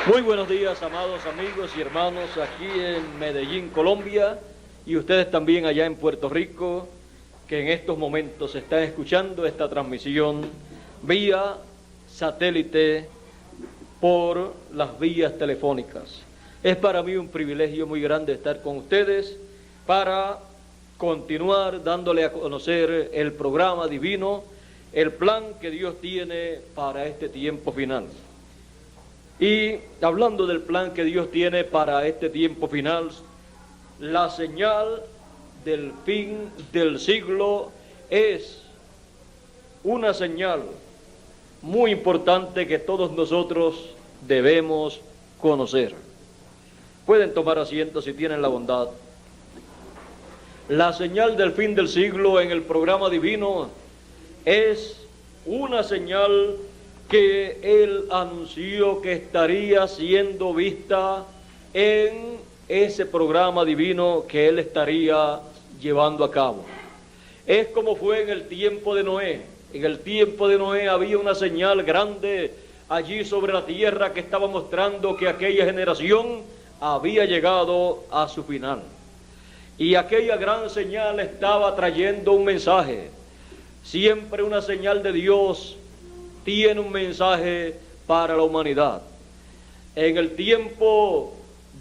Muy buenos días, amados amigos y hermanos, aquí en Medellín, Colombia, y ustedes también allá en Puerto Rico, que en estos momentos están escuchando esta transmisión vía satélite por las vías telefónicas. Es para mí un privilegio muy grande estar con ustedes para continuar dándole a conocer el programa divino, el plan que Dios tiene para este tiempo final. Y hablando del plan que Dios tiene para este tiempo final, la señal del fin del siglo es una señal muy importante que todos nosotros debemos conocer. Pueden tomar asiento si tienen la bondad. La señal del fin del siglo en el programa divino es una señal que Él anunció que estaría siendo vista en ese programa divino que Él estaría llevando a cabo. Es como fue en el tiempo de Noé. En el tiempo de Noé había una señal grande allí sobre la tierra que estaba mostrando que aquella generación había llegado a su final. Y aquella gran señal estaba trayendo un mensaje. Siempre una señal de Dios tiene un mensaje para la humanidad. En el tiempo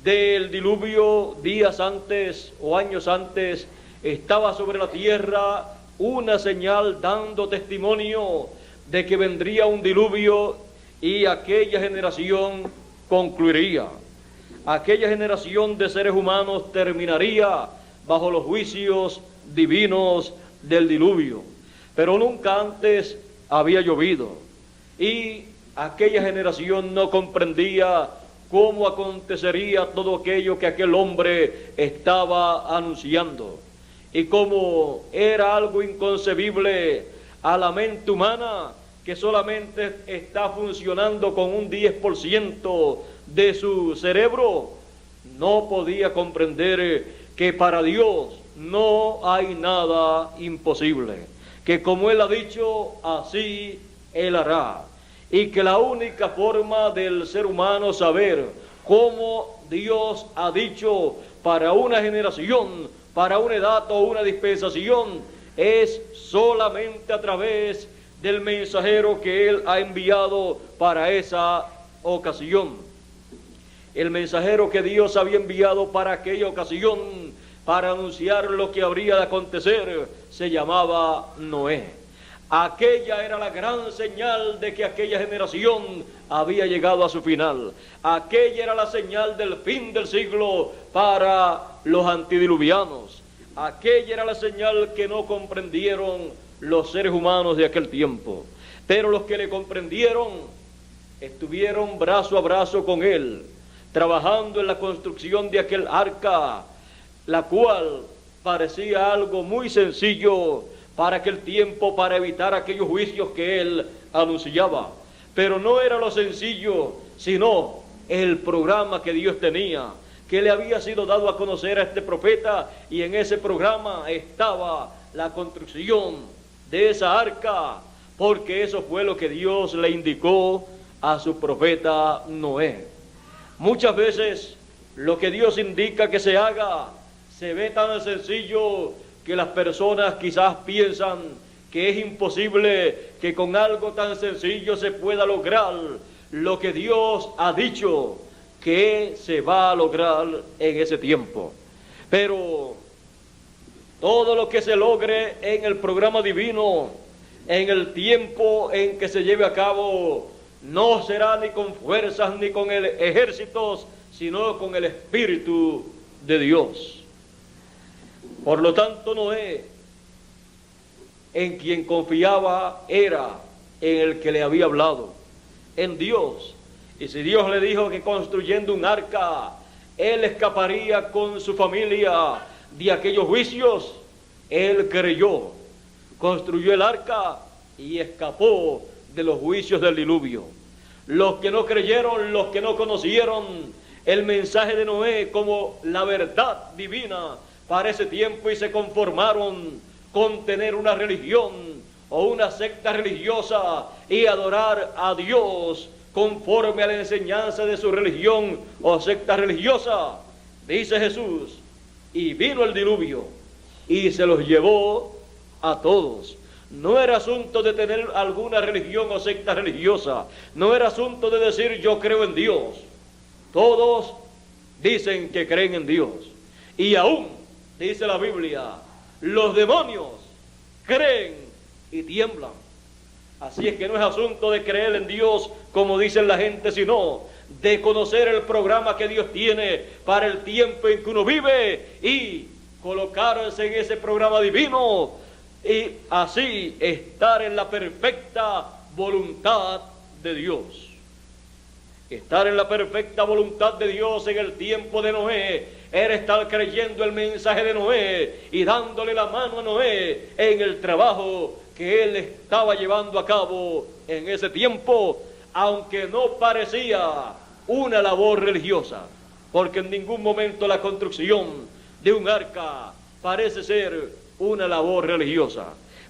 del diluvio, días antes o años antes, estaba sobre la tierra una señal dando testimonio de que vendría un diluvio y aquella generación concluiría. Aquella generación de seres humanos terminaría bajo los juicios divinos del diluvio. Pero nunca antes había llovido. Y aquella generación no comprendía cómo acontecería todo aquello que aquel hombre estaba anunciando. Y cómo era algo inconcebible a la mente humana que solamente está funcionando con un 10% de su cerebro, no podía comprender que para Dios no hay nada imposible. Que como Él ha dicho, así Él hará. Y que la única forma del ser humano saber cómo Dios ha dicho para una generación, para una edad o una dispensación, es solamente a través del mensajero que Él ha enviado para esa ocasión. El mensajero que Dios había enviado para aquella ocasión, para anunciar lo que habría de acontecer, se llamaba Noé. Aquella era la gran señal de que aquella generación había llegado a su final. Aquella era la señal del fin del siglo para los antidiluvianos. Aquella era la señal que no comprendieron los seres humanos de aquel tiempo. Pero los que le comprendieron estuvieron brazo a brazo con Él, trabajando en la construcción de aquel arca, la cual parecía algo muy sencillo para aquel tiempo, para evitar aquellos juicios que Él anunciaba. Pero no era lo sencillo, sino el programa que Dios tenía, que le había sido dado a conocer a este profeta, y en ese programa estaba la construcción de esa arca, porque eso fue lo que Dios le indicó a su profeta Noé. Muchas veces lo que Dios indica que se haga se ve tan sencillo que las personas quizás piensan que es imposible que con algo tan sencillo se pueda lograr lo que Dios ha dicho que se va a lograr en ese tiempo. Pero todo lo que se logre en el programa divino, en el tiempo en que se lleve a cabo, no será ni con fuerzas ni con ejércitos, sino con el Espíritu de Dios. Por lo tanto, Noé, en quien confiaba, era en el que le había hablado, en Dios. Y si Dios le dijo que construyendo un arca, él escaparía con su familia de aquellos juicios, él creyó, construyó el arca y escapó de los juicios del diluvio. Los que no creyeron, los que no conocieron el mensaje de Noé como la verdad divina para ese tiempo y se conformaron con tener una religión o una secta religiosa y adorar a Dios conforme a la enseñanza de su religión o secta religiosa, dice Jesús, y vino el diluvio y se los llevó a todos. No era asunto de tener alguna religión o secta religiosa, no era asunto de decir yo creo en Dios. Todos dicen que creen en Dios. Y aún, dice la Biblia, los demonios creen y tiemblan. Así es que no es asunto de creer en Dios como dicen la gente, sino de conocer el programa que Dios tiene para el tiempo en que uno vive y colocarse en ese programa divino y así estar en la perfecta voluntad de Dios. Estar en la perfecta voluntad de Dios en el tiempo de Noé era estar creyendo el mensaje de Noé y dándole la mano a Noé en el trabajo que él estaba llevando a cabo en ese tiempo, aunque no parecía una labor religiosa, porque en ningún momento la construcción de un arca parece ser una labor religiosa,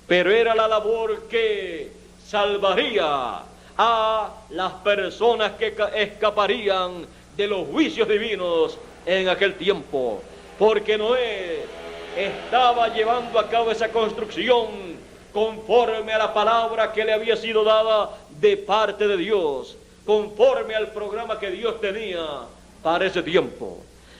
pero era la labor que salvaría a las personas que escaparían de los juicios divinos en aquel tiempo, porque Noé estaba llevando a cabo esa construcción conforme a la palabra que le había sido dada de parte de Dios, conforme al programa que Dios tenía para ese tiempo.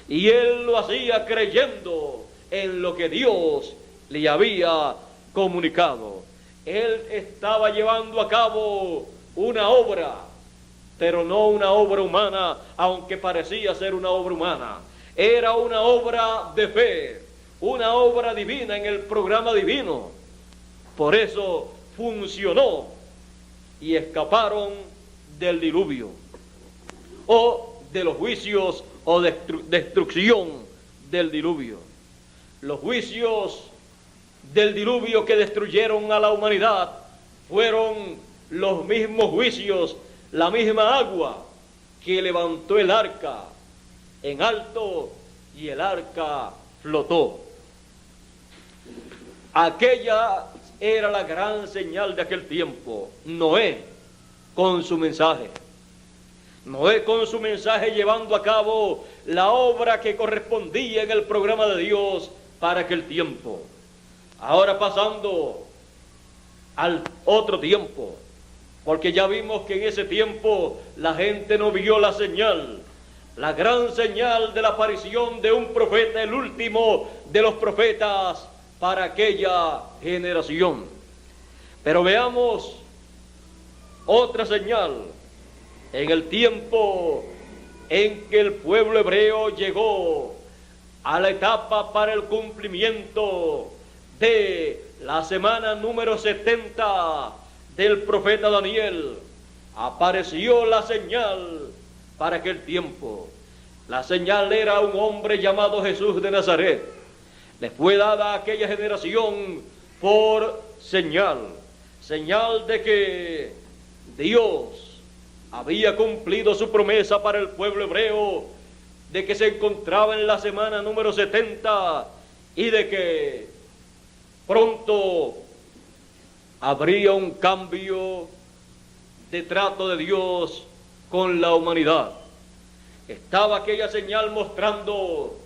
Y él lo hacía creyendo en lo que Dios le había comunicado. Él estaba llevando a cabo una obra, pero no una obra humana, aunque parecía ser una obra humana. Era una obra de fe, una obra divina en el programa divino. Por eso funcionó y escaparon del diluvio o de los juicios o destrucción del diluvio. Los juicios del diluvio que destruyeron a la humanidad fueron los mismos juicios, la misma agua que levantó el arca en alto y el arca flotó. Aquella era la gran señal de aquel tiempo. Noé con su mensaje. Noé con su mensaje llevando a cabo la obra que correspondía en el programa de Dios para aquel tiempo. Ahora pasando al otro tiempo, porque ya vimos que en ese tiempo la gente no vio la señal, la gran señal de la aparición de un profeta, el último de los profetas para aquella generación. Pero veamos otra señal en el tiempo en que el pueblo hebreo llegó a la etapa para el cumplimiento de la semana número 70 del profeta Daniel. Apareció la señal para aquel tiempo. La señal era un hombre llamado Jesús de Nazaret. Le fue dada a aquella generación por señal de que Dios había cumplido su promesa para el pueblo hebreo, de que se encontraba en la semana número 70 y de que pronto habría un cambio de trato de Dios con la humanidad. Estaba aquella señal mostrando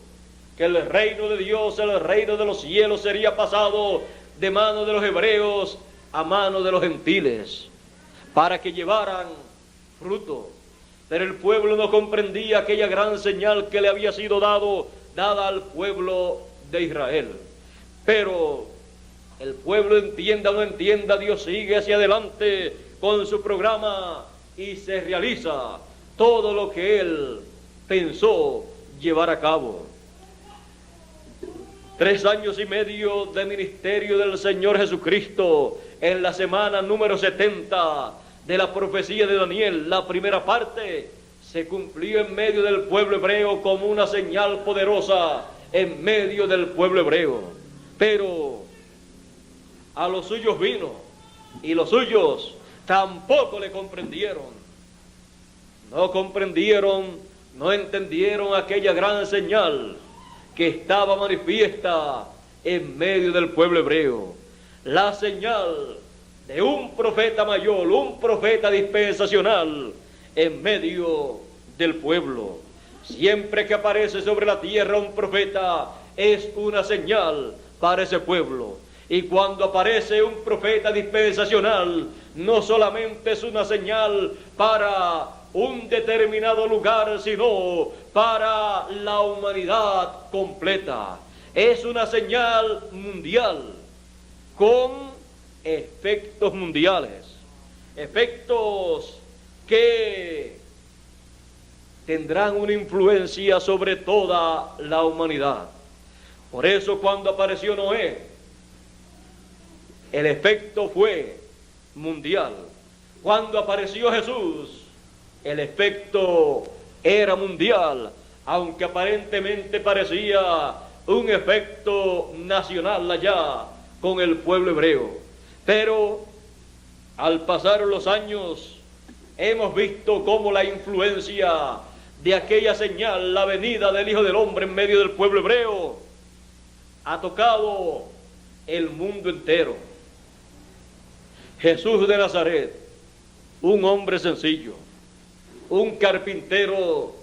que el reino de Dios, el reino de los cielos, sería pasado de mano de los hebreos a mano de los gentiles, para que llevaran fruto. Pero el pueblo no comprendía aquella gran señal que le había sido dada al pueblo de Israel. Pero el pueblo, entienda o no entienda, Dios sigue hacia adelante con su programa y se realiza todo lo que Él pensó llevar a cabo. 3 años y medio de ministerio del Señor Jesucristo en la semana número 70 de la profecía de Daniel. La primera parte se cumplió en medio del pueblo hebreo como una señal poderosa en medio del pueblo hebreo. Pero a los suyos vino y los suyos tampoco le comprendieron. No comprendieron, no entendieron aquella gran señal que estaba manifiesta en medio del pueblo hebreo. La señal de un profeta mayor, un profeta dispensacional, en medio del pueblo. Siempre que aparece sobre la tierra un profeta, es una señal para ese pueblo. Y cuando aparece un profeta dispensacional, no solamente es una señal para un determinado lugar, sino para la humanidad completa. Es una señal mundial, con efectos mundiales, efectos que tendrán una influencia sobre toda la humanidad. Por eso cuando apareció Noé, el efecto fue mundial. Cuando apareció Jesús, el efecto era mundial, aunque aparentemente parecía un efecto nacional allá con el pueblo hebreo. Pero al pasar los años, hemos visto cómo la influencia de aquella señal, la venida del Hijo del Hombre en medio del pueblo hebreo, ha tocado el mundo entero. Jesús de Nazaret, un hombre sencillo, un carpintero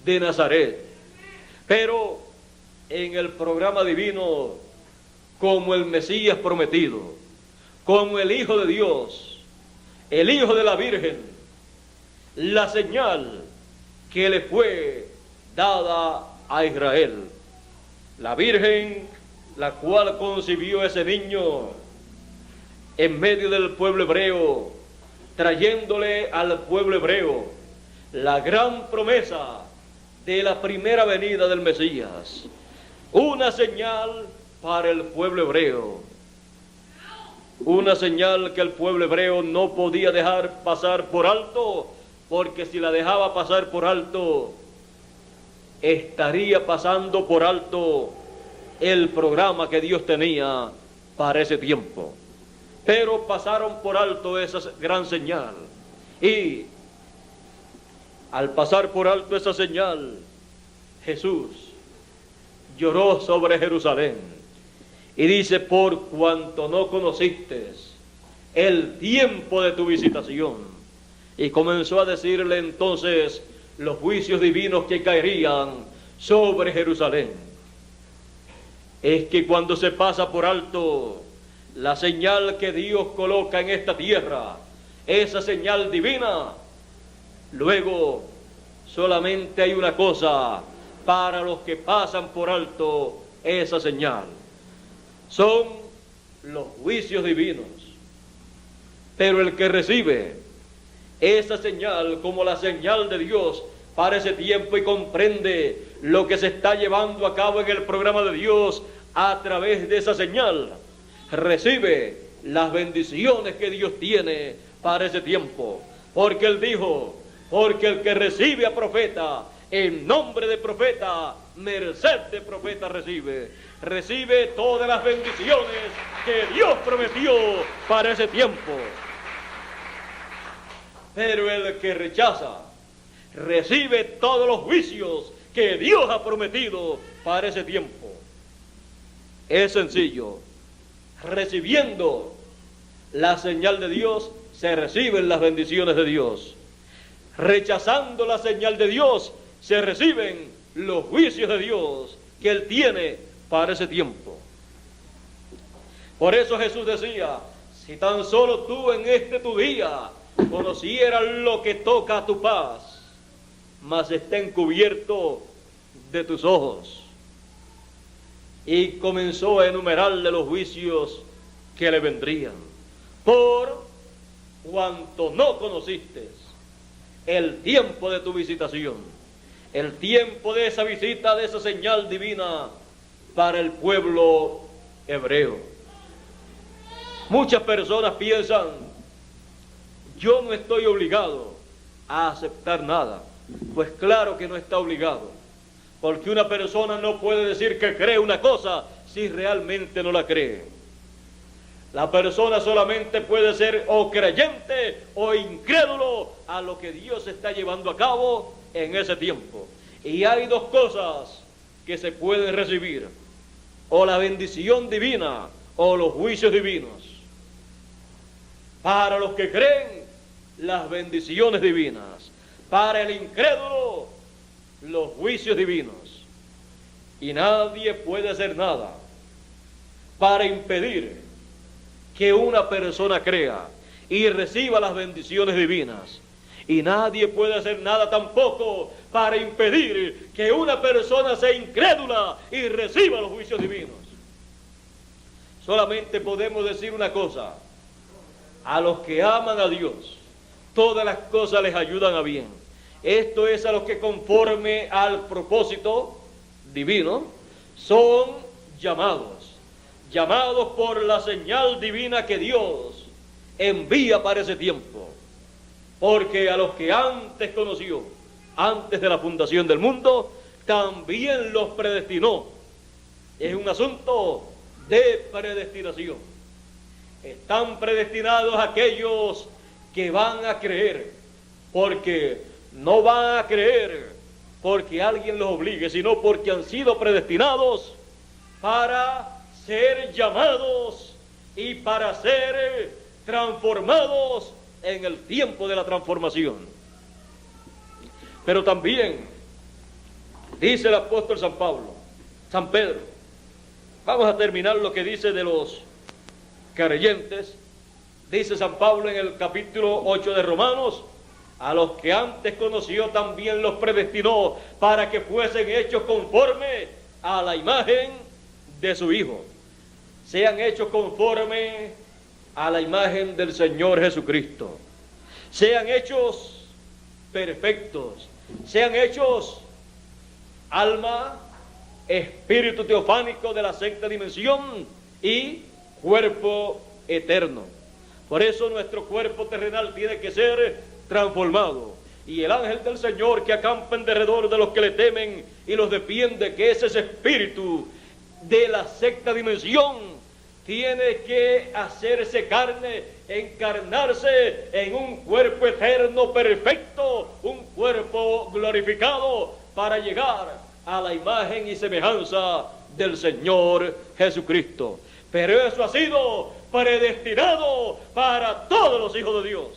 de Nazaret, pero en el programa divino como el Mesías prometido, como el Hijo de Dios, el Hijo de la Virgen, la señal que le fue dada a Israel. La Virgen, la cual concibió ese niño en medio del pueblo hebreo, trayéndole al pueblo hebreo la gran promesa de la primera venida del Mesías, una señal para el pueblo hebreo, una señal que el pueblo hebreo no podía dejar pasar por alto, porque si la dejaba pasar por alto, estaría pasando por alto el programa que Dios tenía para ese tiempo. Pero pasaron por alto esa gran señal, y al pasar por alto esa señal, Jesús lloró sobre Jerusalén y dice: por cuanto no conociste el tiempo de tu visitación. Y comenzó a decirle entonces los juicios divinos que caerían sobre Jerusalén. Es que cuando se pasa por alto la señal que Dios coloca en esta tierra, esa señal divina, luego solamente hay una cosa para los que pasan por alto esa señal: son los juicios divinos. Pero el que recibe esa señal como la señal de Dios para ese tiempo y comprende lo que se está llevando a cabo en el programa de Dios a través de esa señal, recibe las bendiciones que Dios tiene para ese tiempo. Porque Él dijo: porque el que recibe a profeta, en nombre de profeta, merced de profeta recibe todas las bendiciones que Dios prometió para ese tiempo. Pero el que rechaza, recibe todos los juicios que Dios ha prometido para ese tiempo. Es sencillo: recibiendo la señal de Dios, se reciben las bendiciones de Dios. Rechazando la señal de Dios, se reciben los juicios de Dios que Él tiene para ese tiempo. Por eso Jesús decía: si tan solo tú en este tu día conocieras lo que toca a tu paz, mas está encubierto de tus ojos. Y comenzó a enumerarle los juicios que le vendrían. Por cuanto no conociste el tiempo de tu visitación, el tiempo de esa visita, de esa señal divina para el pueblo hebreo. Muchas personas piensan: yo no estoy obligado a aceptar nada. Pues claro que no está obligado, porque una persona no puede decir que cree una cosa si realmente no la cree. La persona solamente puede ser o creyente o incrédulo a lo que Dios está llevando a cabo en ese tiempo. Y hay dos cosas que se pueden recibir: o la bendición divina o los juicios divinos. Para los que creen, las bendiciones divinas. para el incrédulo los juicios divinos. Y nadie puede hacer nada para impedir que una persona crea y reciba las bendiciones divinas. Y nadie puede hacer nada tampoco para impedir que una persona sea incrédula y reciba los juicios divinos. Solamente podemos decir una cosa: a los que aman a Dios, todas las cosas les ayudan a bien. Esto es a los que conforme al propósito divino son llamados por la señal divina que Dios envía para ese tiempo. Porque a los que antes conoció, antes de la fundación del mundo, también los predestinó. Es un asunto de predestinación. Están predestinados aquellos que van a creer, porque no van a creer porque alguien los obligue, sino porque han sido predestinados para ser llamados y para ser transformados en el tiempo de la transformación. Pero también dice el apóstol San Pedro, vamos a terminar lo que dice de los creyentes. Dice San Pablo en el capítulo 8 de Romanos: a los que antes conoció también los predestinó para que fuesen hechos conforme a la imagen de su Hijo. Sean hechos conforme a la imagen del Señor Jesucristo. Sean hechos perfectos. Sean hechos alma, espíritu teofánico de la sexta dimensión y cuerpo eterno. Por eso nuestro cuerpo terrenal tiene que ser transformado. Y el ángel del Señor que acampa en derredor de los que le temen y los defiende, que es ese espíritu de la sexta dimensión, tiene que hacerse carne, encarnarse en un cuerpo eterno perfecto, un cuerpo glorificado, para llegar a la imagen y semejanza del Señor Jesucristo. Pero eso ha sido predestinado para todos los hijos de Dios.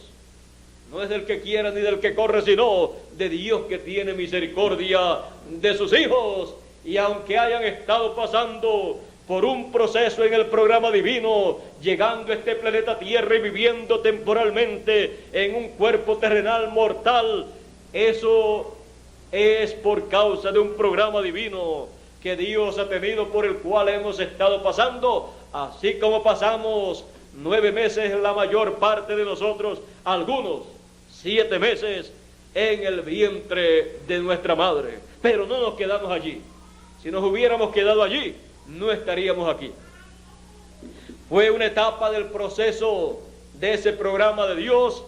No es del que quiera ni del que corre, sino de Dios, que tiene misericordia de sus hijos. Y aunque hayan estado pasando por un proceso en el programa divino, llegando a este planeta Tierra y viviendo temporalmente en un cuerpo terrenal mortal, eso es por causa de un programa divino que Dios ha tenido, por el cual hemos estado pasando, así como pasamos 9 meses la mayor parte de nosotros, algunos 7 meses en el vientre de nuestra madre. Pero no nos quedamos allí. Si nos hubiéramos quedado allí, no estaríamos aquí. Fue una etapa del proceso de ese programa de Dios,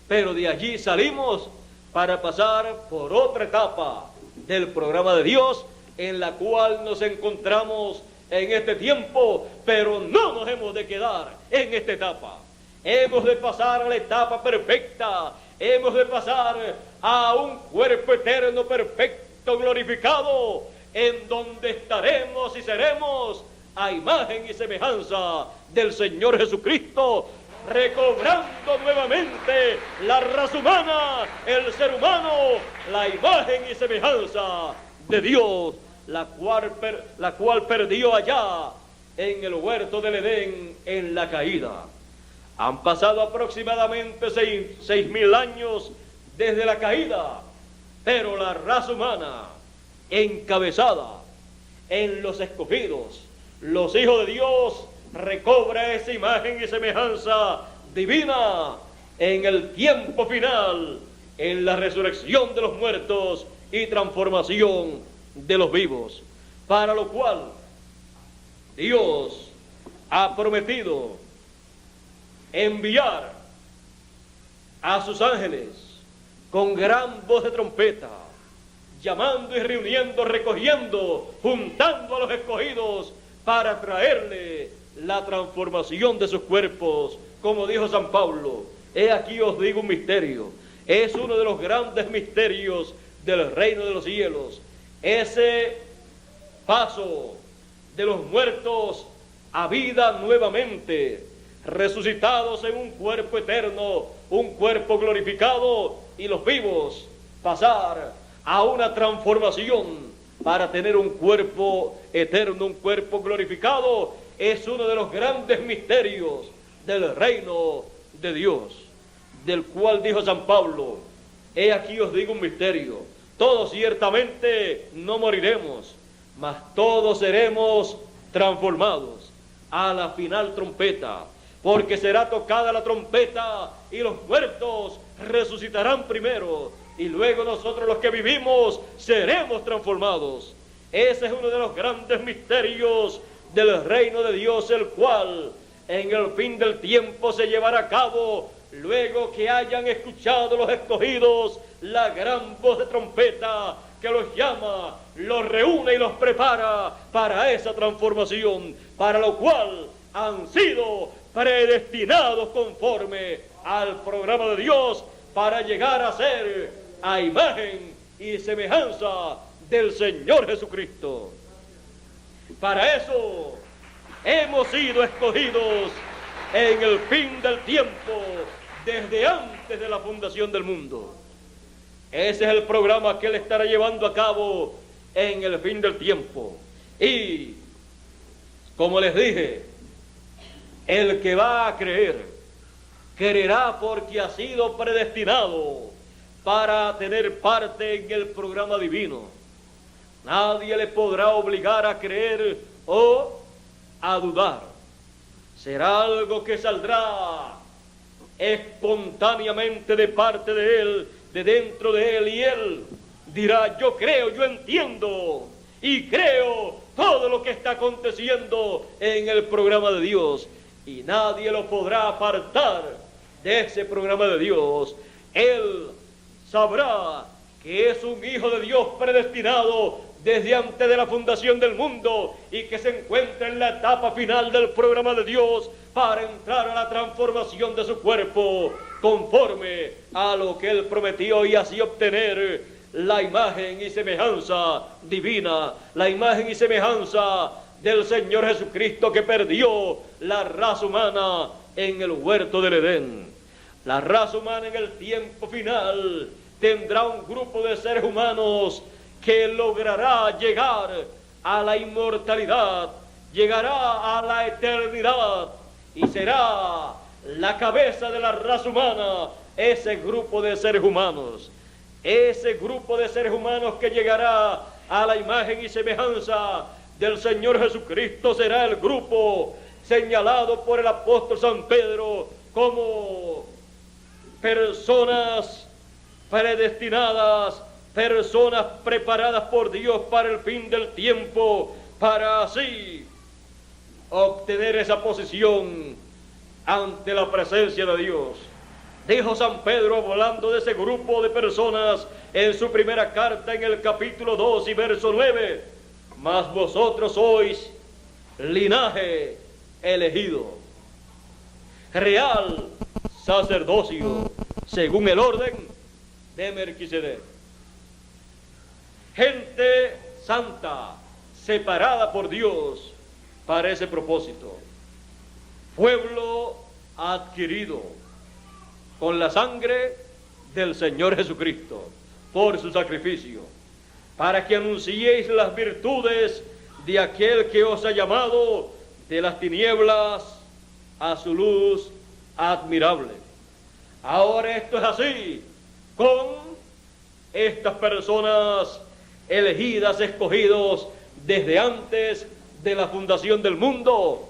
pero de allí salimos para pasar por otra etapa del programa de Dios, en la cual nos encontramos en este tiempo, pero no nos hemos de quedar en esta etapa. Hemos de pasar a la etapa perfecta, hemos de pasar a un cuerpo eterno perfecto, glorificado, en donde estaremos y seremos a imagen y semejanza del Señor Jesucristo, recobrando nuevamente la raza humana, el ser humano, la imagen y semejanza de Dios, la cual perdió allá en el huerto del Edén en la caída. Han pasado aproximadamente 6.000 años desde la caída, pero la raza humana, encabezada en los escogidos, los hijos de Dios, recobra esa imagen y semejanza divina en el tiempo final, en la resurrección de los muertos y transformación de los vivos, para lo cual Dios ha prometido enviar a sus ángeles con gran voz de trompeta, llamando y reuniendo, recogiendo, juntando a los escogidos para traerle la transformación de sus cuerpos. Como dijo San Pablo: he aquí os digo un misterio. Es uno de los grandes misterios del reino de los cielos, ese paso de los muertos a vida nuevamente, resucitados en un cuerpo eterno, un cuerpo glorificado, y los vivos pasar a una transformación para tener un cuerpo eterno, un cuerpo glorificado, es uno de los grandes misterios del reino de Dios, del cual dijo San Pablo: he aquí os digo un misterio, todos ciertamente no moriremos, mas todos seremos transformados a la final trompeta, porque será tocada la trompeta y los muertos resucitarán primero, y luego nosotros los que vivimos seremos transformados. Ese es uno de los grandes misterios del reino de Dios, el cual en el fin del tiempo se llevará a cabo luego que hayan escuchado los escogidos la gran voz de trompeta que los llama, los reúne y los prepara para esa transformación, para lo cual han sido predestinados conforme al programa de Dios para llegar a ser a imagen y semejanza del Señor Jesucristo. Para eso hemos sido escogidos en el fin del tiempo, desde antes de la fundación del mundo. Ese es el programa que Él estará llevando a cabo en el fin del tiempo. Y, como les dije, el que va a creer, creerá porque ha sido predestinado para tener parte en el programa divino. Nadie le podrá obligar a creer o a dudar. Será algo que saldrá espontáneamente de parte de Él, de dentro de Él, y Él dirá: yo creo, yo entiendo y creo todo lo que está aconteciendo en el programa de Dios, y nadie lo podrá apartar de ese programa de Dios. Él sabrá que es un hijo de Dios predestinado desde antes de la fundación del mundo y que se encuentra en la etapa final del programa de Dios para entrar a la transformación de su cuerpo conforme a lo que Él prometió, y así obtener la imagen y semejanza divina, la imagen y semejanza del Señor Jesucristo, que perdió la raza humana en el huerto del Edén. La raza humana en el tiempo final tendrá un grupo de seres humanos que logrará llegar a la inmortalidad, llegará a la eternidad y será la cabeza de la raza humana, ese grupo de seres humanos. Ese grupo de seres humanos que llegará a la imagen y semejanza del Señor Jesucristo será el grupo señalado por el apóstol San Pedro como personas predestinadas, personas preparadas por Dios para el fin del tiempo, para así obtener esa posición ante la presencia de Dios. Dijo San Pedro, hablando de ese grupo de personas, en su primera carta, en el capítulo 2 y verso 9: mas vosotros sois linaje elegido, real sacerdocio, según el orden de Melquisedec. Gente santa, separada por Dios para ese propósito. Pueblo adquirido con la sangre del Señor Jesucristo por su sacrificio, para que anunciéis las virtudes de aquel que os ha llamado de las tinieblas a su luz admirable. Ahora esto es así con estas personas elegidas, escogidos desde antes de la fundación del mundo,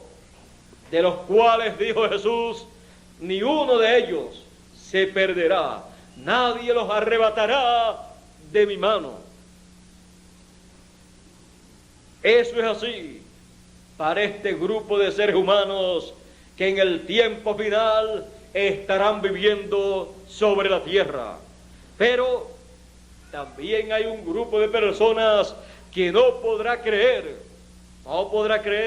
de los cuales dijo Jesús: ni uno de ellos se perderá, nadie los arrebatará de mi mano. Eso es así para este grupo de seres humanos que en el tiempo final estarán viviendo sobre la tierra. Pero también hay un grupo de personas que no podrá creer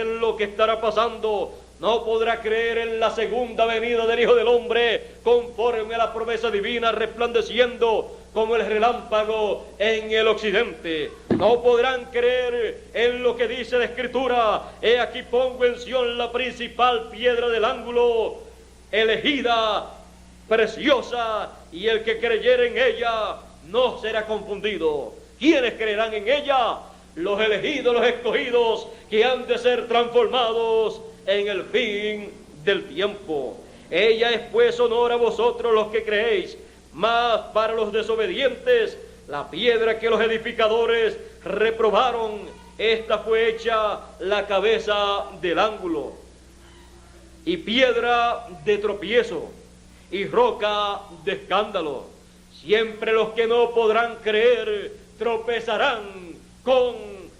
lo que estará pasando, no podrá creer en la segunda venida del Hijo del Hombre conforme a la promesa divina, resplandeciendo como el relámpago en el occidente. No podrán creer en lo que dice la Escritura: he aquí pongo en Sión la principal piedra del ángulo, elegida, preciosa, y el que creyere en ella no será confundido. ¿Quiénes creerán en ella? Los elegidos, los escogidos, que han de ser transformados en el fin del tiempo. Ella es pues honor a vosotros los que creéis, mas para los desobedientes, la piedra que los edificadores reprobaron, esta fue hecha la cabeza del ángulo, y piedra de tropiezo, y roca de escándalo. Siempre los que no podrán creer tropezarán con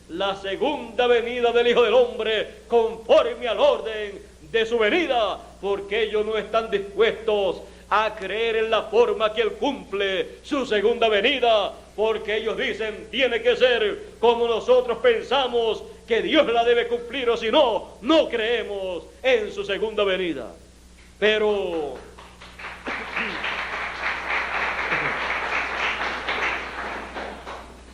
la segunda venida del Hijo del Hombre, conforme al orden de su venida, porque ellos no están dispuestos a creer en la forma que Él cumple su segunda venida, porque ellos dicen, tiene que ser como nosotros pensamos que Dios la debe cumplir, o si no, no creemos en su segunda venida. Pero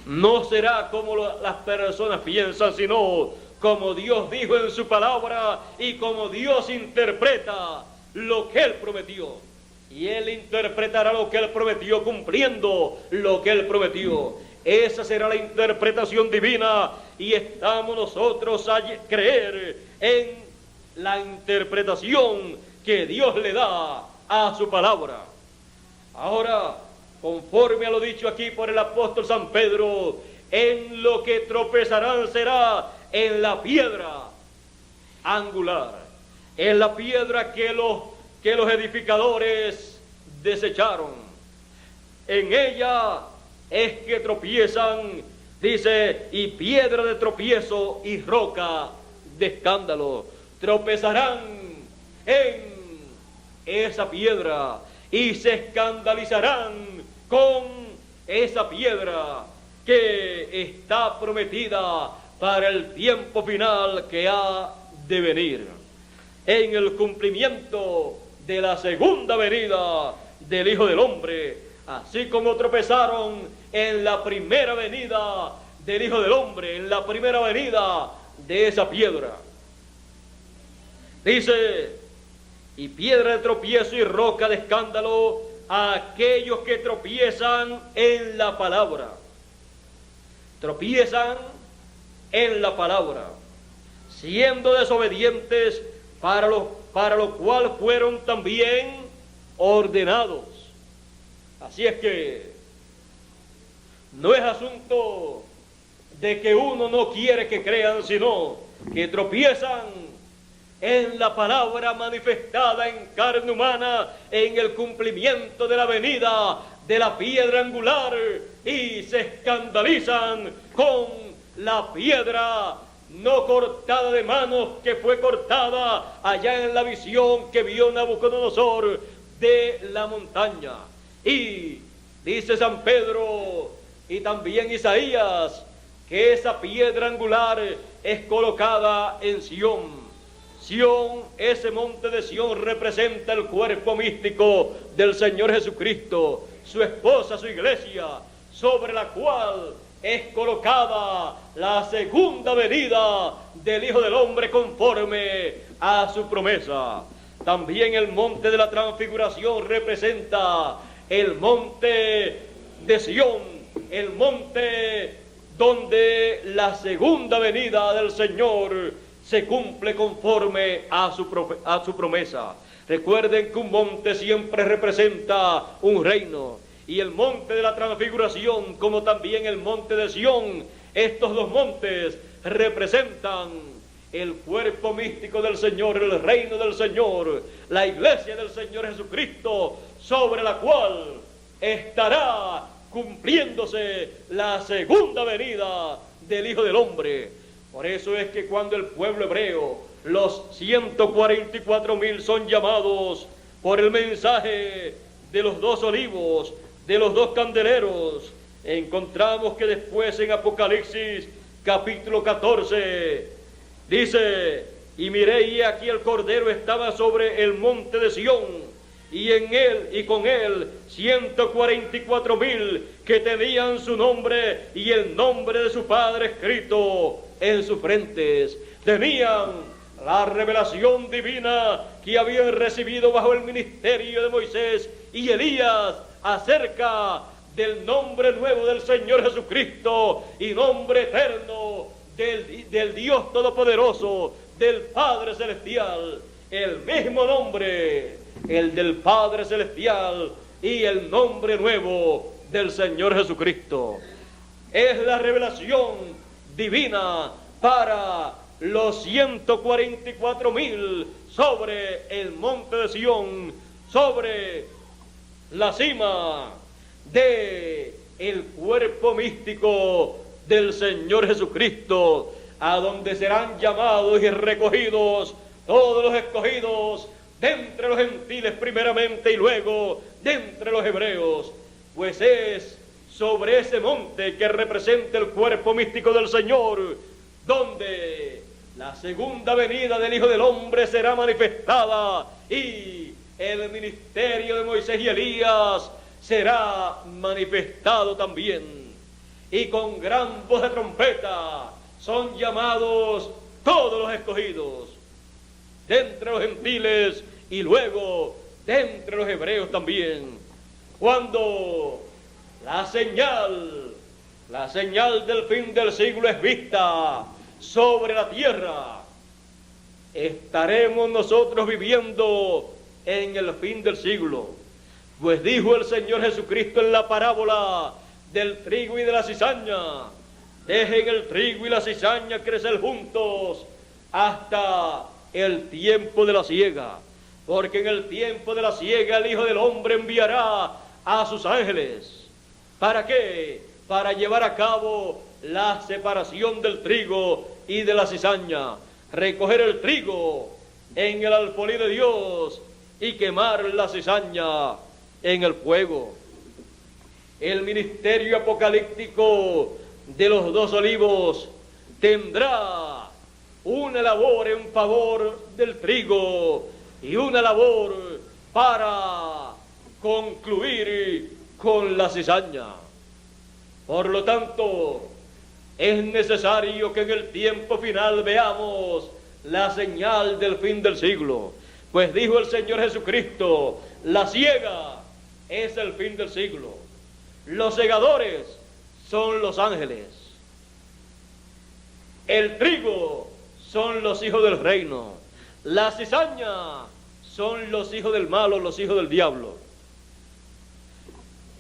no será como las personas piensan, sino como Dios dijo en su palabra y como Dios interpreta lo que Él prometió. Y Él interpretará lo que Él prometió, cumpliendo lo que Él prometió. Esa será la interpretación divina, y estamos nosotros a creer en la interpretación que Dios le da a su palabra. Ahora, conforme a lo dicho aquí por el apóstol San Pedro, en lo que tropezarán será en la piedra angular, en la piedra que los edificadores desecharon. En ella es que tropiezan, dice, y piedra de tropiezo y roca de escándalo. Tropezarán en esa piedra y se escandalizarán con esa piedra que está prometida para el tiempo final que ha de venir, en el cumplimiento de la segunda venida del Hijo del Hombre, así como tropezaron en la primera venida del Hijo del Hombre, en la primera venida de esa piedra. Dice, y piedra de tropiezo y roca de escándalo a aquellos que tropiezan en la palabra. Tropiezan en la palabra, siendo desobedientes, para lo cual fueron también ordenados. Así es que no es asunto de que uno no quiere que crean, sino que tropiezan en la palabra manifestada en carne humana, en el cumplimiento de la venida de la piedra angular, y se escandalizan con la piedra no cortada de manos, que fue cortada allá en la visión que vio Nabucodonosor de la montaña. Y dice San Pedro y también Isaías que esa piedra angular es colocada en Sión. Sión, ese monte de Sión, representa el cuerpo místico del Señor Jesucristo, su esposa, su iglesia, sobre la cual es colocada la segunda venida del Hijo del Hombre conforme a su promesa. También el monte de la transfiguración representa el monte de Sión, el monte donde la segunda venida del Señor se cumple conforme a su promesa. Recuerden que un monte siempre representa un reino, y el monte de la transfiguración, como también el monte de Sión, estos dos montes representan el cuerpo místico del Señor, el reino del Señor, la iglesia del Señor Jesucristo, sobre la cual estará cumpliéndose la segunda venida del Hijo del Hombre. Por eso es que cuando el pueblo hebreo, los 144,000 son llamados por el mensaje de los dos olivos, de los dos candeleros, encontramos que después en Apocalipsis capítulo 14 dice, y miré y aquí el Cordero estaba sobre el monte de Sión, y en él y con él 144,000 que tenían su nombre y el nombre de su Padre escrito en sus frentes. Tenían la revelación divina que habían recibido bajo el ministerio de Moisés y Elías acerca del nombre nuevo del Señor Jesucristo y nombre eterno del Dios Todopoderoso, del Padre Celestial, el mismo nombre, el del Padre Celestial y el nombre nuevo del Señor Jesucristo. Es la revelación divina para los 144,000 sobre el monte de Sión, sobre la cima de el cuerpo místico del Señor Jesucristo, a donde serán llamados y recogidos todos los escogidos de entre los gentiles primeramente y luego de entre los hebreos, pues es sobre ese monte que representa el cuerpo místico del Señor donde la segunda venida del Hijo del Hombre será manifestada y el ministerio de Moisés y Elías será manifestado también. Y con gran voz de trompeta son llamados todos los escogidos, de entre los gentiles y luego de entre los hebreos también. Cuando la señal del fin del siglo es vista sobre la tierra, estaremos nosotros viviendo en el fin del siglo. Pues dijo el Señor Jesucristo en la parábola del trigo y de la cizaña: dejen el trigo y la cizaña crecer juntos hasta el tiempo de la siega, porque en el tiempo de la siega el Hijo del Hombre enviará a sus ángeles. ¿Para qué? Para llevar a cabo la separación del trigo y de la cizaña, recoger el trigo en el alfolí de Dios y quemar la cizaña en el fuego. El ministerio apocalíptico de los 2 olivos tendrá una labor en favor del trigo y una labor para concluir con la cizaña. Por lo tanto, es necesario que en el tiempo final veamos la señal del fin del siglo. Pues dijo el Señor Jesucristo: la siega es el fin del siglo. Los segadores son los ángeles. El trigo son los hijos del reino. La cizaña son los hijos del malo, los hijos del diablo.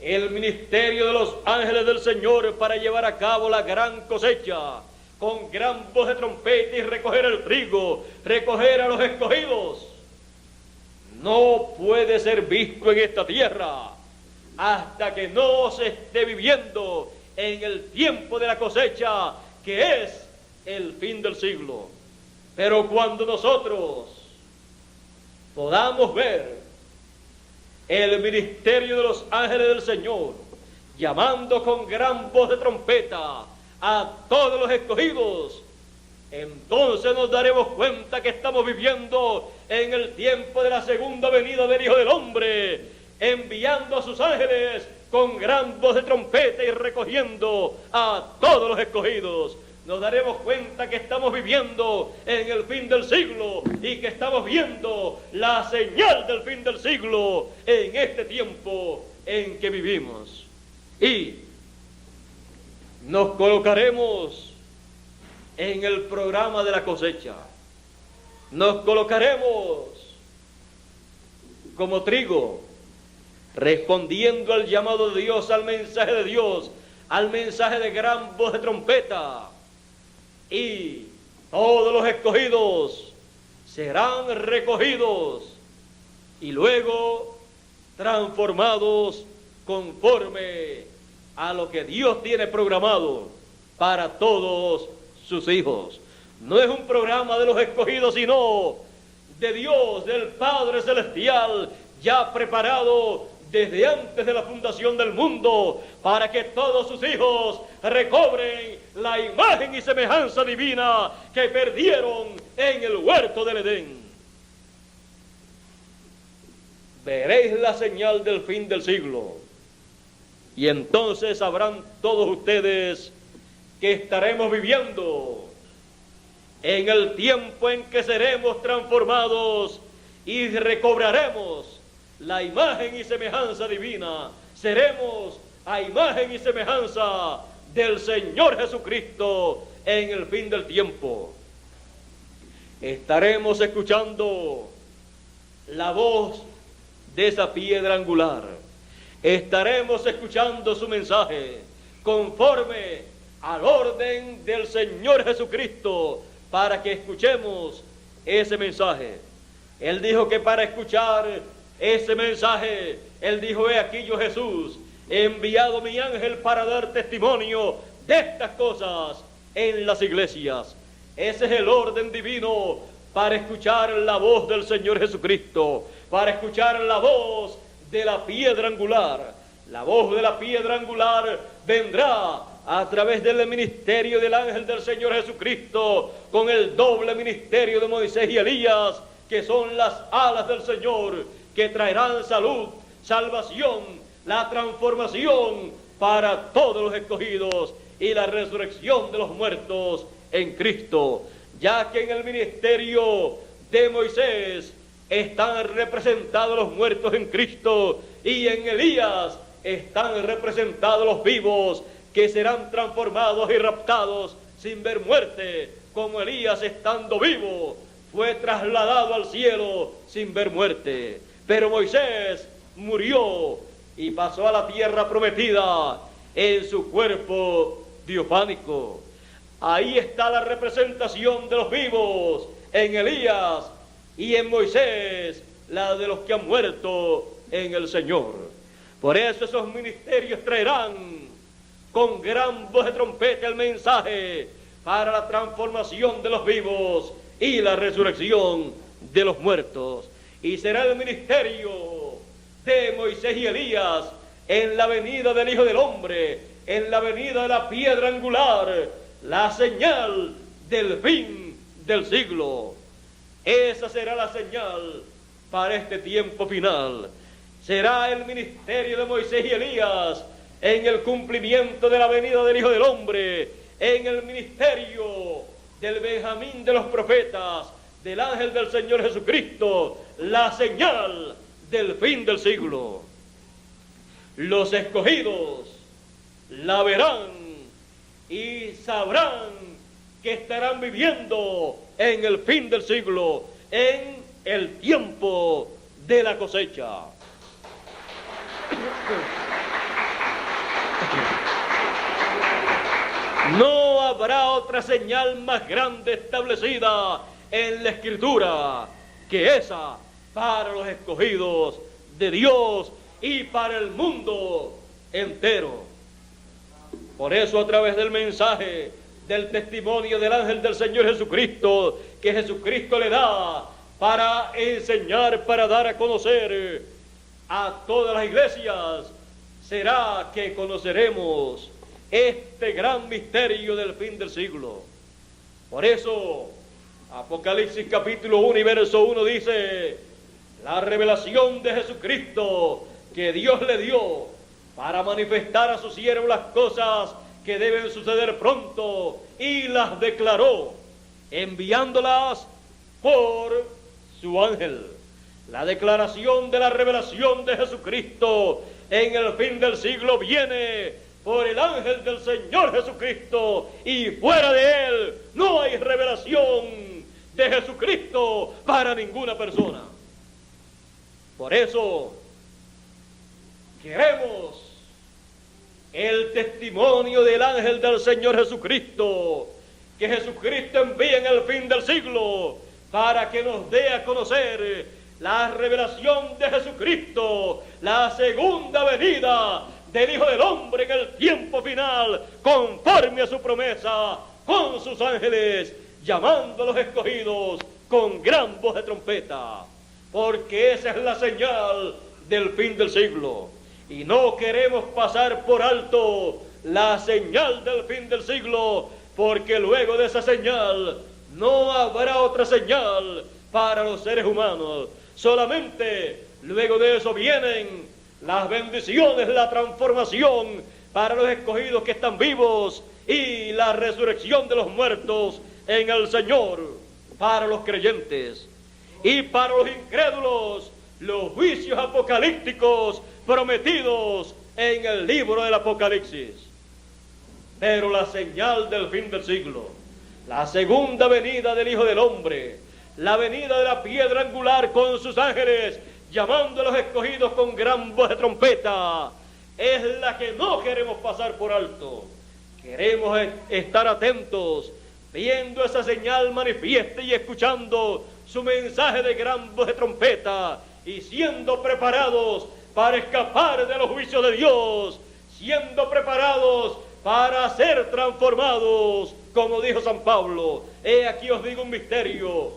El ministerio de los ángeles del Señor para llevar a cabo la gran cosecha, con gran voz de trompeta y recoger el trigo, recoger a los escogidos, no puede ser visto en esta tierra hasta que no se esté viviendo en el tiempo de la cosecha, que es el fin del siglo. Pero cuando nosotros podamos ver el ministerio de los ángeles del Señor llamando con gran voz de trompeta a todos los escogidos, entonces nos daremos cuenta que estamos viviendo en el tiempo de la segunda venida del Hijo del Hombre, enviando a sus ángeles con gran voz de trompeta y recogiendo a todos los escogidos. Nos daremos cuenta que estamos viviendo en el fin del siglo y que estamos viendo la señal del fin del siglo en este tiempo en que vivimos. Y nos colocaremos en el programa de la cosecha. Nos colocaremos como trigo, respondiendo al llamado de Dios, al mensaje de Dios, al mensaje de gran voz de trompeta. Y todos los escogidos serán recogidos y luego transformados conforme a lo que Dios tiene programado para todos sus hijos. No es un programa de los escogidos, sino de Dios, del Padre Celestial, ya preparado desde antes de la fundación del mundo, para que todos sus hijos recobren la imagen y semejanza divina que perdieron en el huerto del Edén. Veréis la señal del fin del siglo, y entonces sabrán todos ustedes que estaremos viviendo en el tiempo en que seremos transformados y recobraremos la imagen y semejanza divina. Seremos a imagen y semejanza del Señor Jesucristo en el fin del tiempo. Estaremos escuchando la voz de esa piedra angular. Estaremos escuchando su mensaje conforme al orden del Señor Jesucristo para que escuchemos ese mensaje. Él dijo que para escuchar ese mensaje, Él dijo: he aquí yo, Jesús, he enviado mi ángel para dar testimonio de estas cosas en las iglesias. Ese es el orden divino para escuchar la voz del Señor Jesucristo, para escuchar la voz de la piedra angular. La voz de la piedra angular vendrá a través del ministerio del ángel del Señor Jesucristo, con el doble ministerio de Moisés y Elías, que son las alas del Señor, que traerán salud, salvación, la transformación para todos los escogidos y la resurrección de los muertos en Cristo, ya que en el ministerio de Moisés están representados los muertos en Cristo, y en Elías están representados los vivos, que serán transformados y raptados sin ver muerte, como Elías, estando vivo, fue trasladado al cielo sin ver muerte. Pero Moisés murió y pasó a la tierra prometida en su cuerpo teofánico. Ahí está la representación de los vivos, en Elías, y en Moisés la de los que han muerto en el Señor. Por eso esos ministerios traerán con gran voz de trompeta el mensaje para la transformación de los vivos y la resurrección de los muertos. Y será el ministerio de Moisés y Elías en la venida del Hijo del Hombre, en la venida de la piedra angular, la señal del fin del siglo. Esa será la señal para este tiempo final. Será el ministerio de Moisés y Elías en el cumplimiento de la venida del Hijo del Hombre, en el ministerio del Benjamín de los profetas, del ángel del Señor Jesucristo, la señal del fin del siglo. Los escogidos la verán y sabrán que estarán viviendo en el fin del siglo, en el tiempo de la cosecha. No habrá otra señal más grande establecida en la Escritura que esa para los escogidos de Dios y para el mundo entero. Por eso, a través del mensaje, del testimonio del ángel del Señor Jesucristo, que Jesucristo le da para enseñar, para dar a conocer a todas las iglesias, será que conoceremos este gran misterio del fin del siglo. Por eso, Apocalipsis capítulo 1 y verso 1 dice: la revelación de Jesucristo que Dios le dio para manifestar a sus siervos las cosas que deben suceder pronto, y las declaró, enviándolas por su ángel. La declaración de la revelación de Jesucristo en el fin del siglo viene por el ángel del Señor Jesucristo, y fuera de él no hay revelación de Jesucristo para ninguna persona. Por eso queremos el testimonio del ángel del Señor Jesucristo, que Jesucristo envía en el fin del siglo, para que nos dé a conocer la revelación de Jesucristo, la segunda venida del Hijo del Hombre en el tiempo final, conforme a su promesa, con sus ángeles, llamando a los escogidos con gran voz de trompeta, porque esa es la señal del fin del siglo. Y no queremos pasar por alto la señal del fin del siglo, porque luego de esa señal no habrá otra señal para los seres humanos. Solamente luego de eso vienen las bendiciones, la transformación para los escogidos que están vivos, y la resurrección de los muertos en el Señor para los creyentes. Y para los incrédulos, los juicios apocalípticos prometidos en el libro del Apocalipsis. Pero la señal del fin del siglo, la segunda venida del Hijo del Hombre, la venida de la piedra angular con sus ángeles, llamando a los escogidos con gran voz de trompeta, es la que no queremos pasar por alto. Queremos estar atentos, viendo esa señal manifiesta y escuchando su mensaje de gran voz de trompeta, y siendo preparados para escapar de los juicios de Dios, siendo preparados para ser transformados, como dijo San Pablo. He aquí os digo un misterio: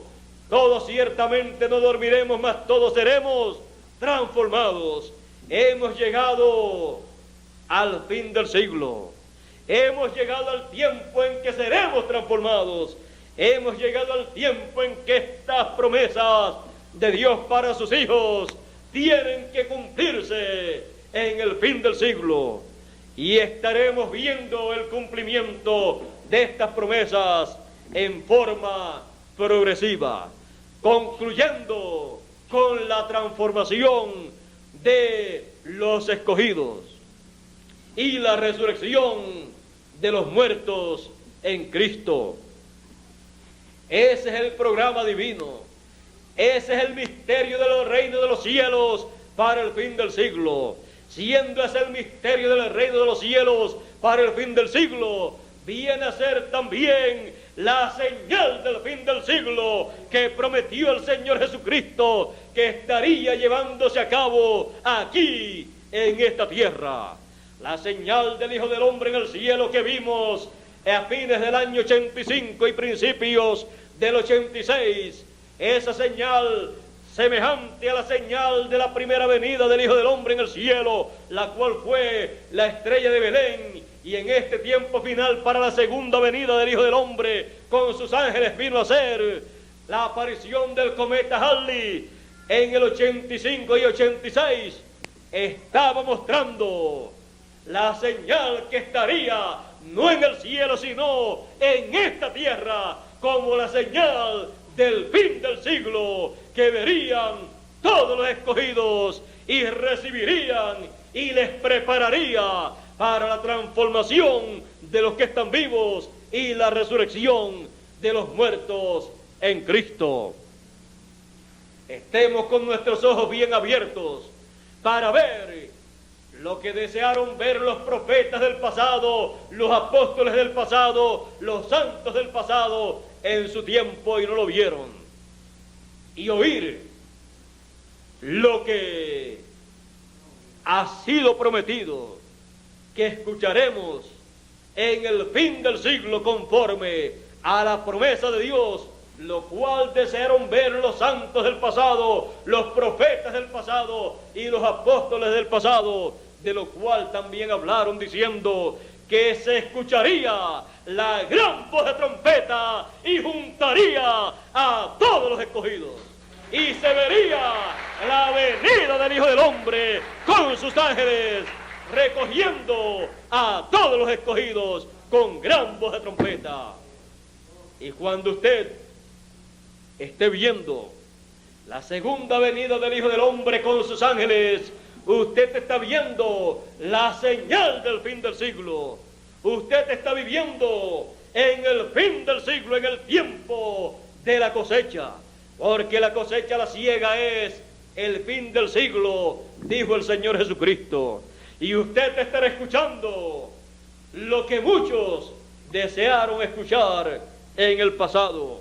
todos ciertamente no dormiremos, mas todos seremos transformados. Hemos llegado al fin del siglo. Hemos llegado al tiempo en que seremos transformados. Hemos llegado al tiempo en que estas promesas de Dios para sus hijos tienen que cumplirse en el fin del siglo. Y estaremos viendo el cumplimiento de estas promesas en forma progresiva, concluyendo con la transformación de los escogidos y la resurrección de los muertos en Cristo. Ese es el programa divino, ese es el misterio de los reinos de los cielos para el fin del siglo. Siendo ese el misterio del reino de los cielos para el fin del siglo, viene a ser también la señal del fin del siglo que prometió el Señor Jesucristo que estaría llevándose a cabo aquí en esta tierra. La señal del Hijo del Hombre en el cielo que vimos a fines del año 85 y principios del 86, esa señal semejante a la señal de la primera venida del Hijo del Hombre en el cielo, la cual fue la estrella de Belén, y en este tiempo final para la segunda venida del Hijo del Hombre con sus ángeles vino a ser la aparición del cometa Halley en el 85 y 86, estaba mostrando la señal que estaría no en el cielo sino en esta tierra, como la señal del fin del siglo, que verían todos los escogidos y recibirían y les prepararía para la transformación de los que están vivos y la resurrección de los muertos en Cristo. Estemos con nuestros ojos bien abiertos para ver lo que desearon ver los profetas del pasado, los apóstoles del pasado, los santos del pasado en su tiempo y no lo vieron. Y oír lo que ha sido prometido, que escucharemos en el fin del siglo conforme a la promesa de Dios, lo cual desearon ver los santos del pasado, los profetas del pasado y los apóstoles del pasado, de lo cual también hablaron diciendo que se escucharía la gran voz de trompeta y juntaría a todos los escogidos, y se vería la venida del Hijo del Hombre con sus ángeles recogiendo a todos los escogidos con gran voz de trompeta. Y cuando usted esté viendo la segunda venida del Hijo del Hombre con sus ángeles, usted está viendo la señal del fin del siglo. Usted está viviendo en el fin del siglo, en el tiempo de la cosecha, porque la cosecha, la siega, es el fin del siglo, dijo el Señor Jesucristo. Y usted estará escuchando lo que muchos desearon escuchar en el pasado: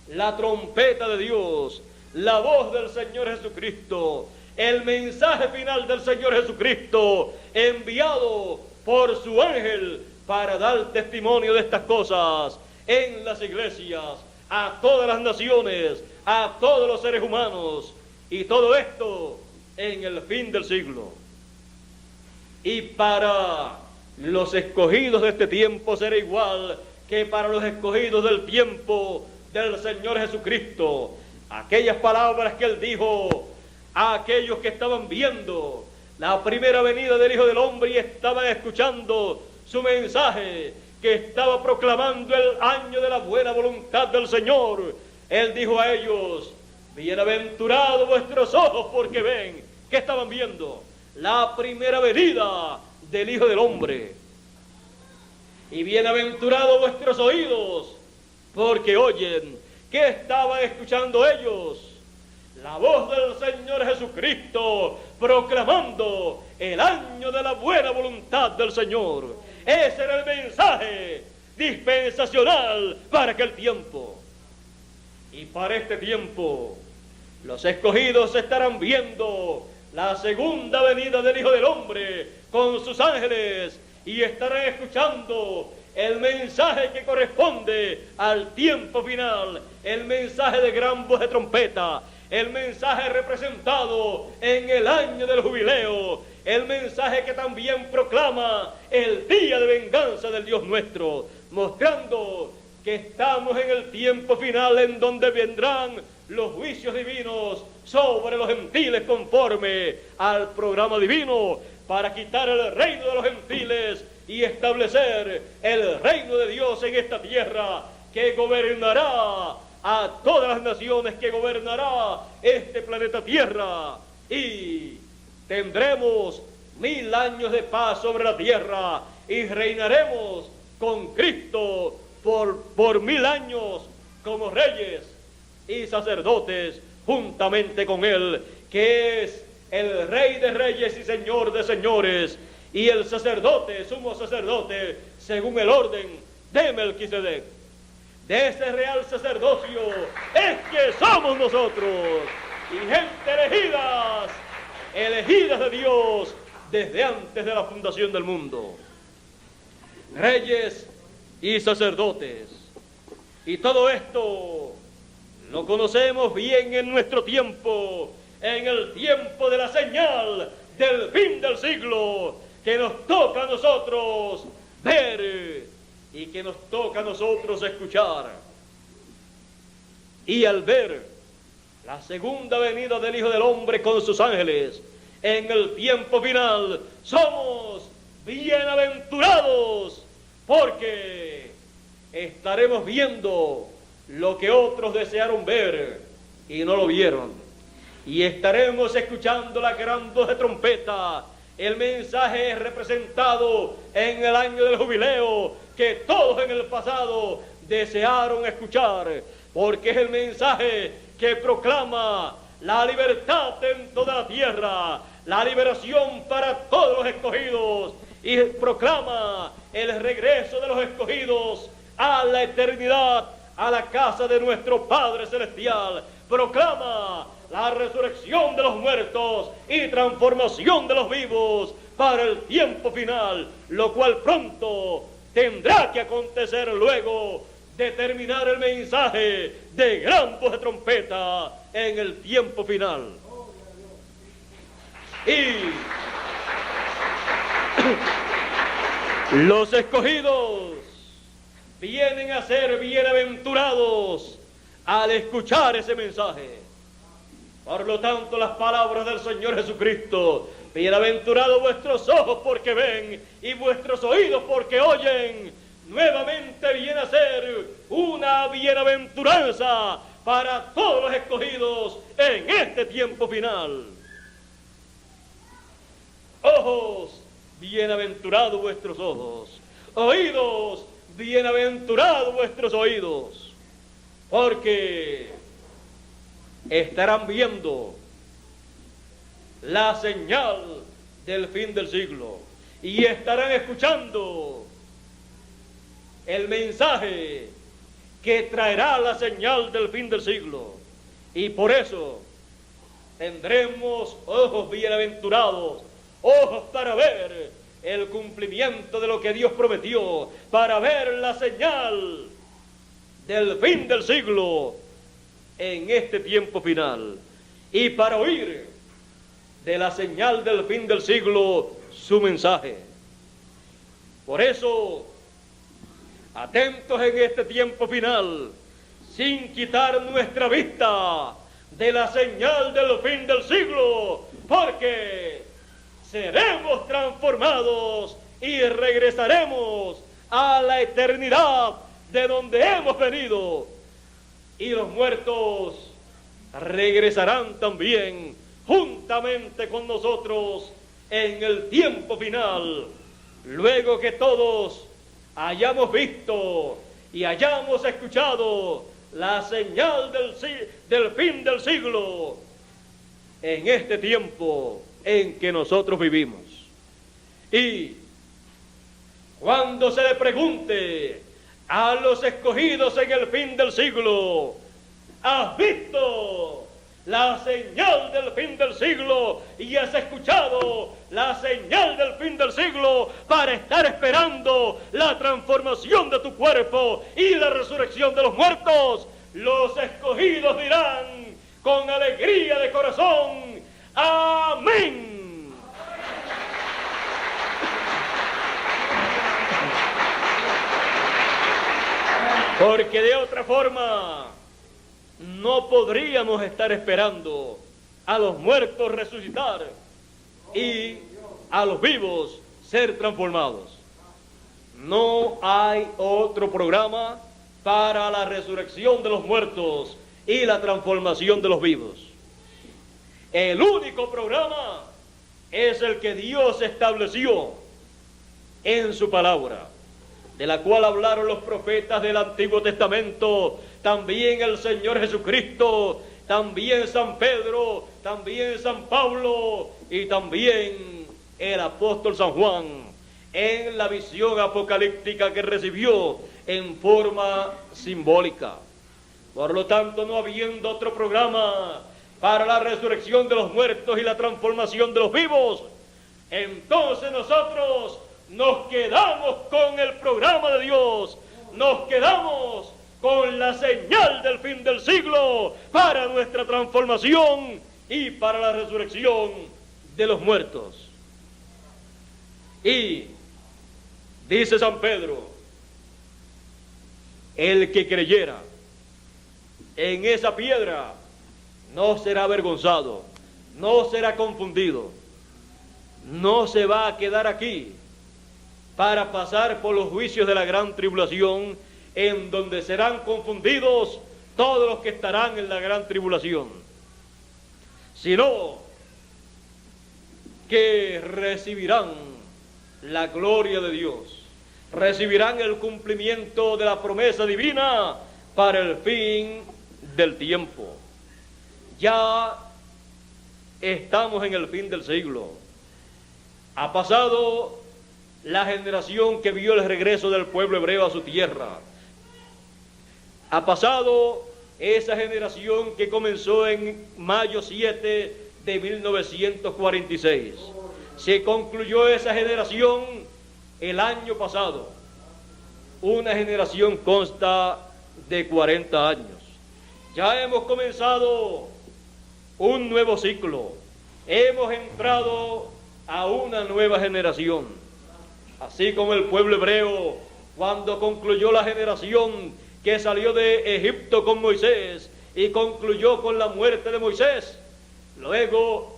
la trompeta de Dios, la voz del Señor Jesucristo, el mensaje final del Señor Jesucristo, enviado por su ángel para dar testimonio de estas cosas en las iglesias, a todas las naciones, a todos los seres humanos, y todo esto en el fin del siglo. Y para los escogidos de este tiempo será igual que para los escogidos del tiempo del Señor Jesucristo. Aquellas palabras que Él dijo a aquellos que estaban viendo la primera venida del Hijo del Hombre y estaban escuchando su mensaje, que estaba proclamando el año de la buena voluntad del Señor. Él dijo a ellos: bienaventurados vuestros ojos porque ven. ¿Qué estaban viendo? la primera venida del Hijo del Hombre. Y bienaventurados vuestros oídos, porque oyen. ¿Qué estaban escuchando ellos? La voz del Señor Jesucristo proclamando el año de la buena voluntad del Señor. Ese era el mensaje dispensacional para aquel tiempo. Y para este tiempo, los escogidos estarán viendo la segunda venida del Hijo del Hombre con sus ángeles y estarán escuchando el mensaje que corresponde al tiempo final, el mensaje de gran voz de trompeta, el mensaje representado en el año del jubileo, el mensaje que también proclama el día de venganza del Dios nuestro, mostrando que estamos en el tiempo final en donde vendrán los juicios divinos sobre los gentiles conforme al programa divino para quitar el reino de los gentiles y establecer el reino de Dios en esta tierra que gobernará a todas las naciones, que gobernará este planeta Tierra, y tendremos 1000 años de paz sobre la tierra y reinaremos con Cristo por 1000 años como reyes y sacerdotes juntamente con Él, que es el Rey de reyes y Señor de señores, y el sacerdote, sumo sacerdote, según el orden de Melquisedec. De ese real sacerdocio es que somos nosotros, y gente elegidas de Dios desde antes de la fundación del mundo. Reyes y sacerdotes. Y todo esto lo conocemos bien en nuestro tiempo, en el tiempo de la señal del fin del siglo, que nos toca a nosotros ver y que nos toca a nosotros escuchar. Y al ver la segunda venida del Hijo del Hombre con sus ángeles en el tiempo final, somos bienaventurados, porque estaremos viendo lo que otros desearon ver y no lo vieron, y estaremos escuchando la gran voz de trompeta, el mensaje representado en el año del jubileo que todos en el pasado desearon escuchar, porque es el mensaje que proclama la libertad en toda la tierra, la liberación para todos los escogidos, y proclama el regreso de los escogidos a la eternidad, a la casa de nuestro Padre Celestial. Proclama la resurrección de los muertos y transformación de los vivos para el tiempo final, lo cual pronto tendrá que acontecer luego de terminar el mensaje de gran voz de trompeta en el tiempo final. Y los escogidos vienen a ser bienaventurados al escuchar ese mensaje. Por lo tanto, las palabras del Señor Jesucristo: bienaventurados vuestros ojos porque ven y vuestros oídos porque oyen, nuevamente viene a ser una bienaventuranza para todos los escogidos en este tiempo final. Ojos, bienaventurados vuestros ojos; oídos, bienaventurados vuestros oídos, porque estarán viendo la señal del fin del siglo y estarán escuchando el mensaje que traerá la señal del fin del siglo. Y por eso tendremos ojos bienaventurados, ojos para ver el cumplimiento de lo que Dios prometió, para ver la señal del fin del siglo en este tiempo final, y para oír de la señal del fin del siglo su mensaje. Por eso, atentos en este tiempo final, sin quitar nuestra vista de la señal del fin del siglo, porque seremos transformados y regresaremos a la eternidad de donde hemos venido, y los muertos regresarán también juntamente con nosotros en el tiempo final, luego que todos hayamos visto y hayamos escuchado la señal del fin del siglo, en este tiempo en que nosotros vivimos. Y cuando se le pregunte a los escogidos en el fin del siglo, ¿has visto la señal del fin del siglo y has escuchado la señal del fin del siglo para estar esperando la transformación de tu cuerpo y la resurrección de los muertos? Los escogidos dirán con alegría de corazón: amén. Porque de otra forma no podríamos estar esperando a los muertos resucitar y a los vivos ser transformados. No hay otro programa para la resurrección de los muertos y la transformación de los vivos. El único programa es el que Dios estableció en su palabra, de la cual hablaron los profetas del Antiguo Testamento, también el Señor Jesucristo, también San Pedro, también San Pablo y también el apóstol San Juan, en la visión apocalíptica que recibió en forma simbólica. Por lo tanto, no habiendo otro programa para la resurrección de los muertos y la transformación de los vivos, entonces nosotros nos quedamos con el programa de Dios, nos quedamos con la señal del fin del siglo para nuestra transformación y para la resurrección de los muertos. Y dice San Pedro: el que creyera en esa piedra no será avergonzado, no será confundido, no se va a quedar aquí para pasar por los juicios de la gran tribulación, en donde serán confundidos todos los que estarán en la gran tribulación, sino que recibirán la gloria de Dios, recibirán el cumplimiento de la promesa divina para el fin del tiempo. Ya estamos en el fin del siglo. Ha pasado la generación que vio el regreso del pueblo hebreo a su tierra. Ha pasado esa generación que comenzó en mayo 7 de 1946. Se concluyó esa generación el año pasado. Una generación consta de 40 años. Ya hemos comenzado un nuevo ciclo. Hemos entrado a una nueva generación. Así como el pueblo hebreo, cuando concluyó la generación que salió de Egipto con Moisés y concluyó con la muerte de Moisés, luego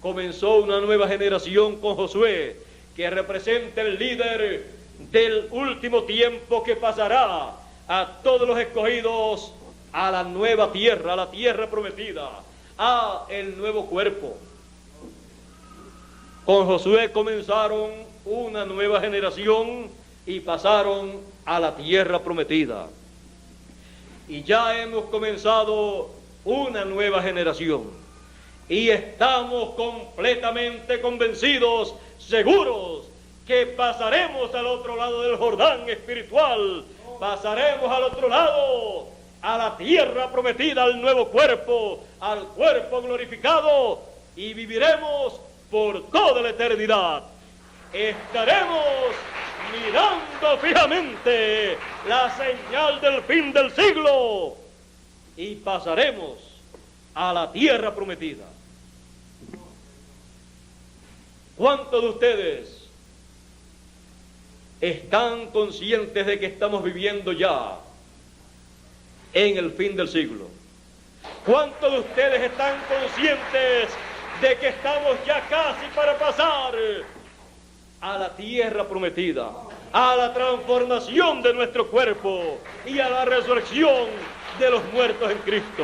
comenzó una nueva generación con Josué, que representa el líder del último tiempo que pasará a todos los escogidos a la nueva tierra, a la tierra prometida, a el nuevo cuerpo. Con Josué comenzaron una nueva generación y pasaron a la tierra prometida. Y ya hemos comenzado una nueva generación. Y estamos completamente convencidos, seguros, que pasaremos al otro lado del Jordán espiritual. Pasaremos al otro lado, a la tierra prometida, al nuevo cuerpo, al cuerpo glorificado, y viviremos por toda la eternidad. Estaremos mirando fijamente la señal del fin del siglo y pasaremos a la tierra prometida. ¿Cuántos de ustedes están conscientes de que estamos viviendo ya en el fin del siglo? ¿Cuántos de ustedes están conscientes de que estamos ya casi para pasar a la tierra prometida, a la transformación de nuestro cuerpo y a la resurrección de los muertos en Cristo?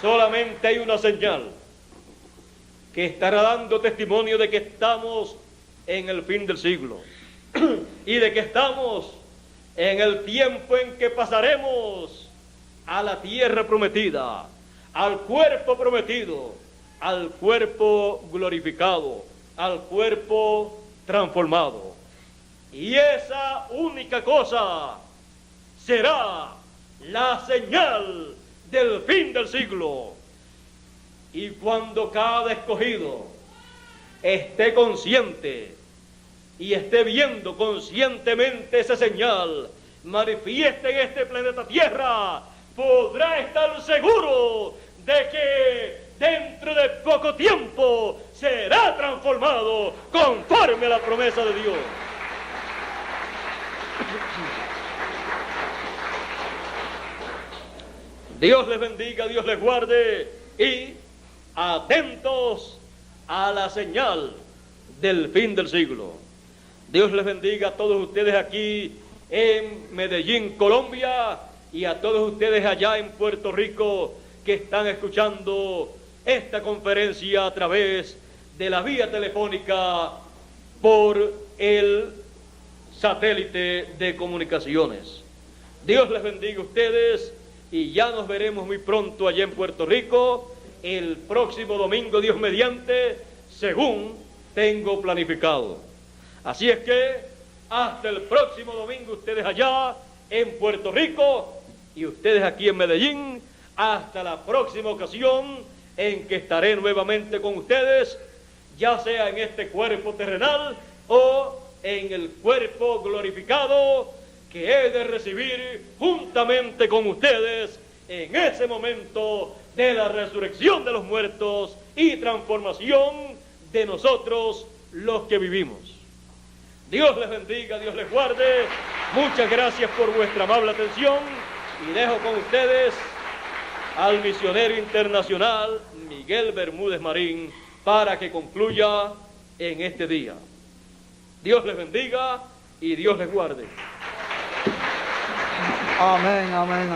Solamente hay una señal que estará dando testimonio de que estamos en el fin del siglo y de que estamos en el tiempo en que pasaremos a la tierra prometida, al cuerpo prometido, al cuerpo glorificado, al cuerpo transformado. Y esa única cosa será la señal del fin del siglo. Y cuando cada escogido esté consciente y esté viendo conscientemente esa señal manifiesta en este planeta Tierra, podrá estar seguro de que dentro de poco tiempo será transformado conforme a la promesa de Dios. Dios les bendiga, Dios les guarde y atentos a la señal del fin del siglo. Dios les bendiga a todos ustedes aquí en Medellín, Colombia, y a todos ustedes allá en Puerto Rico que están escuchando esta conferencia a través de la vía telefónica por el satélite de comunicaciones. Dios les bendiga a ustedes y ya nos veremos muy pronto allá en Puerto Rico, el próximo domingo, Dios mediante, según tengo planificado. Así es que hasta el próximo domingo ustedes allá en Puerto Rico y ustedes aquí en Medellín, hasta la próxima ocasión en que estaré nuevamente con ustedes, ya sea en este cuerpo terrenal o en el cuerpo glorificado que he de recibir juntamente con ustedes en ese momento de la resurrección de los muertos y transformación de nosotros los que vivimos. Dios les bendiga, Dios les guarde. Muchas gracias por vuestra amable atención y dejo con ustedes al misionero internacional Miguel Bermúdez Marín para que concluya en este día. Dios les bendiga y Dios les guarde. Amén, amén.